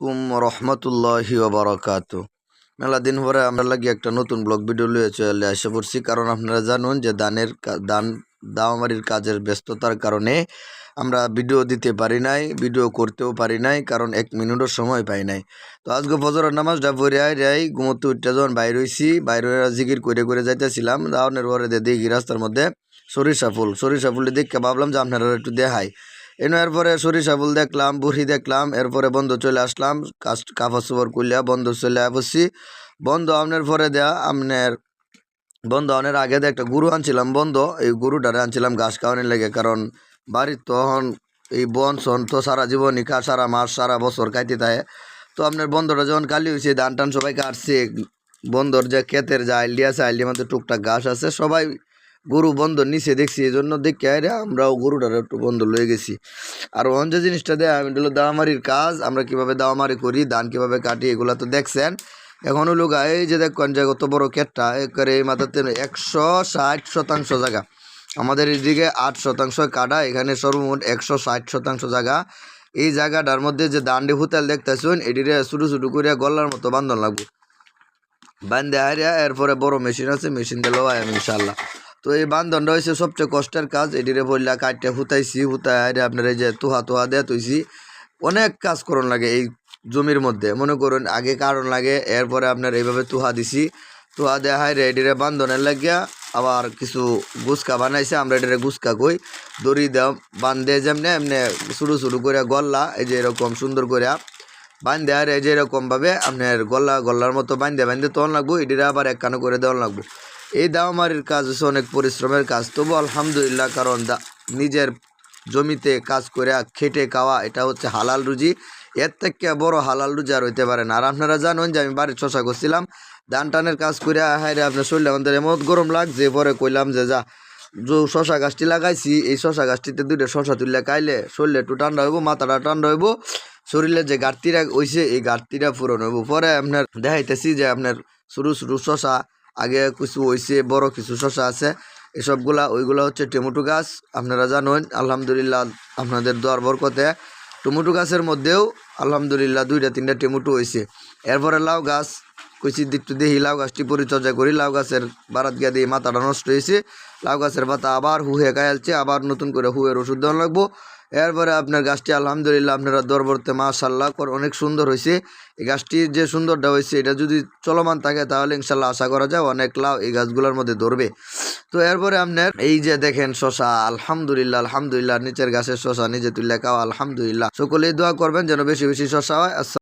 আলাইকুম রহমতুল্লাহি ওবারাকাতু। মেলা দিন পরে আমরা লাগি একটা নতুন ব্লগ ভিডিও লিয়ে চলে আসে পড়ছি, কারণ আপনারা জানুন যে দাওয়ামারির কাজের ব্যস্ততার কারণে আমরা ভিডিও দিতে পারি নাই, ভিডিও করতেও পারি নাই, কারণ 1 মিনিটও সময় পাই নাই। তো আজকে ফজরের নামাজটা পড়ে ঘুমোতে উঠতে যখন বাইর হইছি, বাইরে জিকির করে যাইতেছিলাম, দাওয়ানের পরে দেখি রাস্তার মধ্যে সরিষা ফুল দেখে ভাবলাম যে আপনারা একটু দেখাই। এরপরে সরিষা ফুল দেখলাম, বুড়ি দেখলাম, এরপরে বন্ধ চলে আসলাম, কাপড় চোপড় করলিয়া বন্ধ চলে বসছি। বন্ধ আনার পরে বন্ধ আনার আগে একটা গরু আনছিলাম, এই গরুটারে আনছিলাম ঘাস খাওয়ানোর লেগে, কারণ বাড়ির তখন এই বন সন তো সারা জীবনই সারা মাস সারা বছর খাইতে থাকে। তো আপনার বন্ধটা যখন কালি হয়েছে, ধান টান সবাই কাটছে, বন্ধর যে ক্ষেতের যে আইলিয়া আছে, আইলিয়ার মধ্যে টুকটাক ঘাস আছে, সবাই গরু বন্ধর নিচে দেখছি, এই জন্য দেখে আমরাও গরুটার একটু বন্ধ লয়ে গেছি। আর অন যে জিনিসটা দেয় আমি হলো দাওয়ামারির কাজ, আমরা কিভাবে দাওয়ামারি করি, ধান কিভাবে কাটি, এগুলো তো দেখছেন। এখন হলো এই যে দেখেন যে কত বড় ক্ষেতটা, করে এই মাথাতে 160% জায়গা, আমাদের এইদিকে 8% কাটা, এখানে সর্বমোট 160% জায়গা। এই জায়গাটার মধ্যে যে দান্ডি হুতাল দেখতেছেন, এটিরে ছোটো ছোটো করে গলার মতো বান্ধন লাগবে, বান্ধে হারিয়া এরপরে বড় মেশিন আছে, মেশিন দিয়ে লোয়াই আমি ইনশাল্লাহ। তো এই বান্ধনটা হয়েছে সবচেয়ে কষ্টের কাজ, এটিরে বললা কাটতে হুতাই হারিয়ে আপনার এই যে তুহা দেয়া তৈছি, অনেক কাজ করণ লাগে এই জমির মধ্যে। মনে করুন আগে কারণ লাগে, এরপরে আপনার এইভাবে তুহা দিছি, তুহা দেওয়া হয় এটিরে বান্ধনের লাগিয়া আবার কিছু গুসকা বানাইছে, আমরা এটারে গুসকা কই, দড়ি দেওয়া বান্ধে যেমনি এমনি ছোটো করে গল্লা এই যে এরকম সুন্দর করে বান্ধে আর এই যে এরকমভাবে আপনার গল্লার মতো বান্ধে তখন লাগবো, এটিরা আবার একখানো করে দেওয়া লাগবো। এই দাওয়ামারির কাজ হচ্ছে অনেক পরিশ্রমের কাজ, তবু আলহামদুলিল্লাহ, কারণ নিজের জমিতে কাজ করে খেটে খাওয়া এটা হচ্ছে হালাল রুজি, এর থেকে বড় হালাল রুজি আর হইতে পারে না। আর আপনারা জানেন যে আমি বাড়ির শশা করছিলাম, ধান টানের কাজ করে আপনার শরীরে আমাদের এমন গরম লাগছে, পরে কইলাম যে যে শশা গাছটি লাগাইছি, এই শশা গাছটিতে 2টা শশা তুললে খাইলে শরীরে একটু ঠান্ডা হইব, মাথাটা ঠান্ডা হইব, শরীরের যে ঘাটতিটা হইছে এই ঘাটতিটা পূরণ হইব। পরে আপনার দেখাইতেছি যে আপনার সরু শশা আগে কিছু হয়েছে, বড় কিছু শশা আছে, ওইগুলা হচ্ছে টমেটো গাছ। আপনারা জানেন আলহামদুলিল্লাহ, আপনাদের দোয়ার বরকতে টমেটো গাছের মধ্যেও আলহামদুলিল্লাহ 2টা 3টা টমেটো হয়েছে। এরপরে লাউ গাছ কইছি একটু দেখি, লাউ গাছটি পরিচর্যা করি, লাউ গাছের বারাত গিয়া দিয়ে মাথাটা নষ্ট হয়েছে, লাউ গাছের পাতা আবার হুয়ে গায়ালছে, আবার নতুন করে হুয়ের ওষুধ দেওয়া লাগবো। এরপরে আপনার গাছটি আলহামদুলিল্লাহ আপনারা দরবরতে মাশাআল্লাহ অনেক সুন্দর হয়েছে। এই গাছটির যে সুন্দরটা হয়েছে, এটা যদি চলমান থাকে তাহলে ইনশাল্লাহ আশা করা যায় অনেক লাউ এই গাছগুলোর মধ্যে ধরবে। তো এরপরে আপনার এই যে দেখেন শশা, আলহামদুলিল্লাহ নিচের গাছের শশা নিজে তুললে খাওয়া, আলহামদুলিল্লাহ। সকলেই দোয়া করবেন যেন বেশি বেশি শশা হয়।